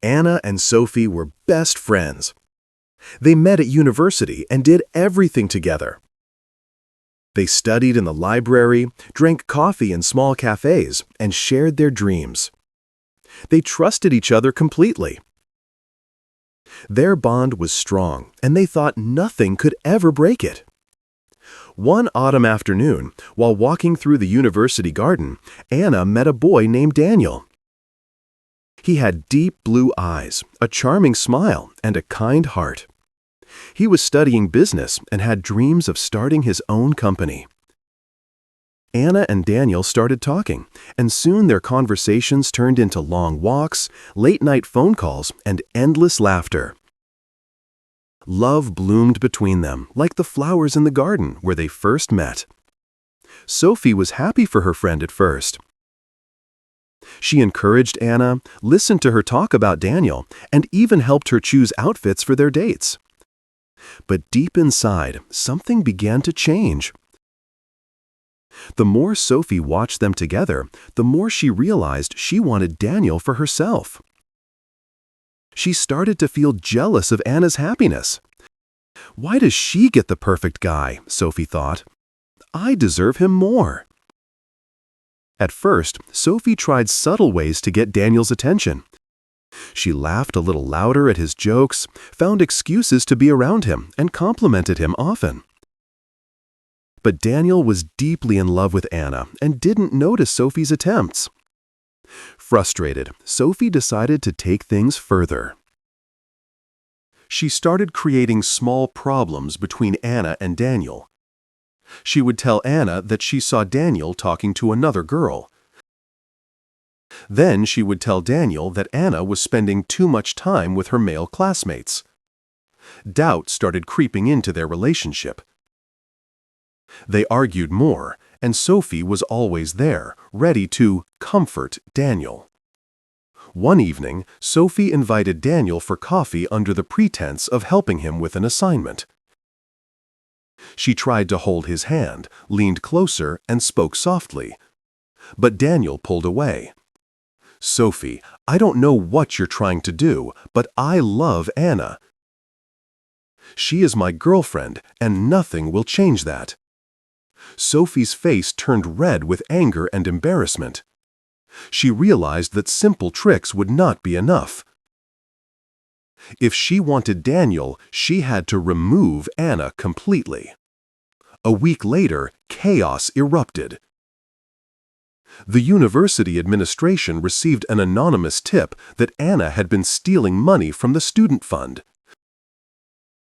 Anna and Sophie were best friends. They met at university and did everything together. They studied in the library, drank coffee in small cafes, and shared their dreams. They trusted each other completely. Their bond was strong, and they thought nothing could ever break it. One autumn afternoon, while walking through the university garden, Anna met a boy named Daniel. He had deep blue eyes, a charming smile, and a kind heart. He was studying business and had dreams of starting his own company. Anna and Daniel started talking, and soon their conversations turned into long walks, late-night phone calls, and endless laughter. Love bloomed between them, like the flowers in the garden where they first met. Sophie was happy for her friend at first. She encouraged Anna, listened to her talk about Daniel, and even helped her choose outfits for their dates. But deep inside, something began to change. The more Sophie watched them together, the more she realized she wanted Daniel for herself. She started to feel jealous of Anna's happiness. Why does she get the perfect guy, Sophie thought. I deserve him more. At first, Sophie tried subtle ways to get Daniel's attention. She laughed a little louder at his jokes, found excuses to be around him, and complimented him often. But Daniel was deeply in love with Anna and didn't notice Sophie's attempts. Frustrated, Sophie decided to take things further. She started creating small problems between Anna and Daniel. She would tell Anna that she saw Daniel talking to another girl. Then she would tell Daniel that Anna was spending too much time with her male classmates. Doubt started creeping into their relationship. They argued more, and Sophie was always there, ready to comfort Daniel. One evening, Sophie invited Daniel for coffee under the pretense of helping him with an assignment. She tried to hold his hand, leaned closer, and spoke softly. But Daniel pulled away. Sophie, I don't know what you're trying to do, but I love Anna. She is my girlfriend, and nothing will change that. Sophie's face turned red with anger and embarrassment. She realized that simple tricks would not be enough. If she wanted Daniel, she had to remove Anna completely. A week later, chaos erupted. The university administration received an anonymous tip that Anna had been stealing money from the student fund.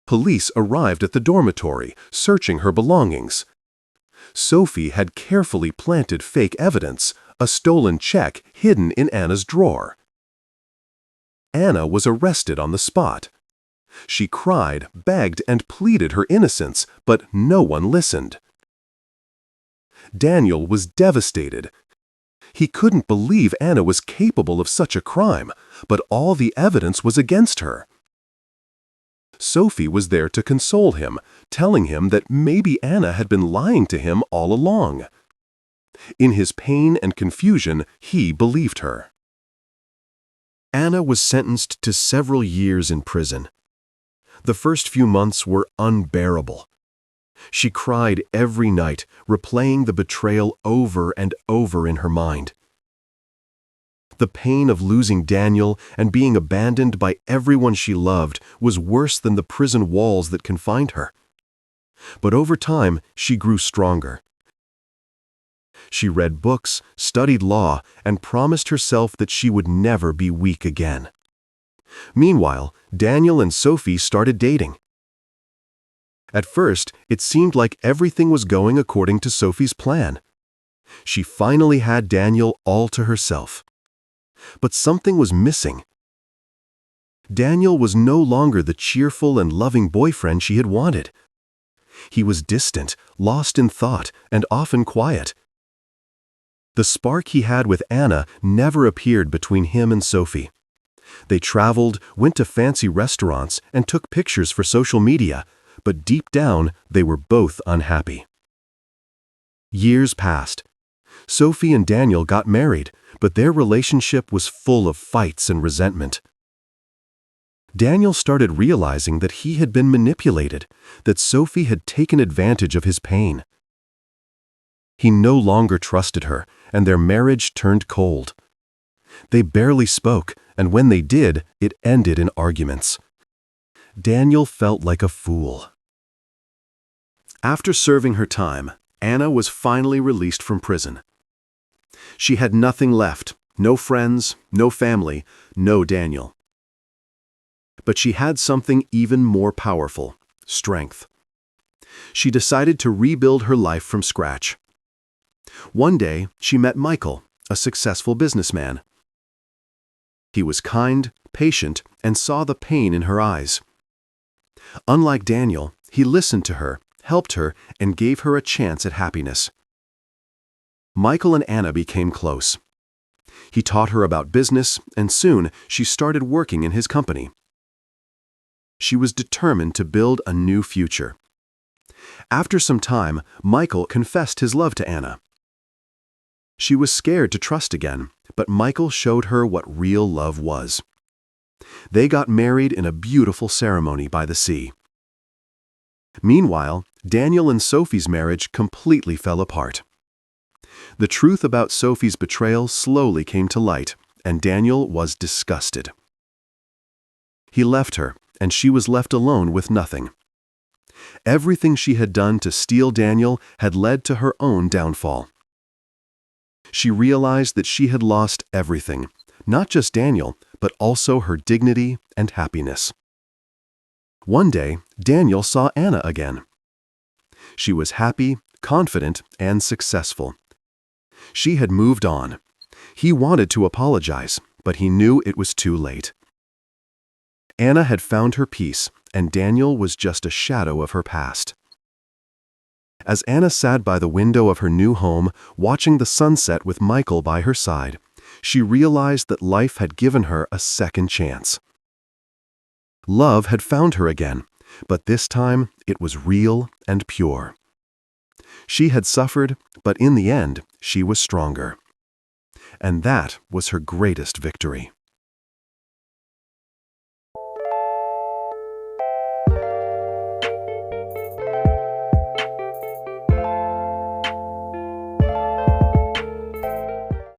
Police arrived at the dormitory, searching her belongings. Sophie had carefully planted fake evidence, a stolen check hidden in Anna's drawer. Anna was arrested on the spot. She cried, begged, and pleaded her innocence, but no one listened. Daniel was devastated. He couldn't believe Anna was capable of such a crime, but all the evidence was against her. Sophie was there to console him, telling him that maybe Anna had been lying to him all along. In his pain and confusion, he believed her. Anna was sentenced to several years in prison. The first few months were unbearable. She cried every night, replaying the betrayal over and over in her mind. The pain of losing Daniel and being abandoned by everyone she loved was worse than the prison walls that confined her. But over time, she grew stronger. She read books, studied law, and promised herself that she would never be weak again. Meanwhile, Daniel and Sophie started dating. At first, it seemed like everything was going according to Sophie's plan. She finally had Daniel all to herself. But something was missing. Daniel was no longer the cheerful and loving boyfriend she had wanted. He was distant, lost in thought, and often quiet. The spark he had with Anna never appeared between him and Sophie. They traveled, went to fancy restaurants, and took pictures for social media, but deep down, they were both unhappy. Years passed. Sophie and Daniel got married, but their relationship was full of fights and resentment. Daniel started realizing that he had been manipulated, that Sophie had taken advantage of his pain. He no longer trusted her, and their marriage turned cold. They barely spoke, and when they did, it ended in arguments. Daniel felt like a fool. After serving her time, Anna was finally released from prison. She had nothing left, no friends, no family, no Daniel. But she had something even more powerful: strength. She decided to rebuild her life from scratch. One day, she met Michael, a successful businessman. He was kind, patient, and saw the pain in her eyes. Unlike Daniel, he listened to her, helped her, and gave her a chance at happiness. Michael and Anna became close. He taught her about business, and soon she started working in his company. She was determined to build a new future. After some time, Michael confessed his love to Anna. She was scared to trust again, but Michael showed her what real love was. They got married in a beautiful ceremony by the sea. Meanwhile, Daniel and Sophie's marriage completely fell apart. The truth about Sophie's betrayal slowly came to light, and Daniel was disgusted. He left her, and she was left alone with nothing. Everything she had done to steal Daniel had led to her own downfall. She realized that she had lost everything, not just Daniel, but also her dignity and happiness. One day, Daniel saw Anna again. She was happy, confident, and successful. She had moved on. He wanted to apologize, but he knew it was too late. Anna had found her peace, and Daniel was just a shadow of her past. As Anna sat by the window of her new home, watching the sunset with Michael by her side, she realized that life had given her a second chance. Love had found her again, but this time it was real and pure. She had suffered, but in the end, she was stronger. And that was her greatest victory.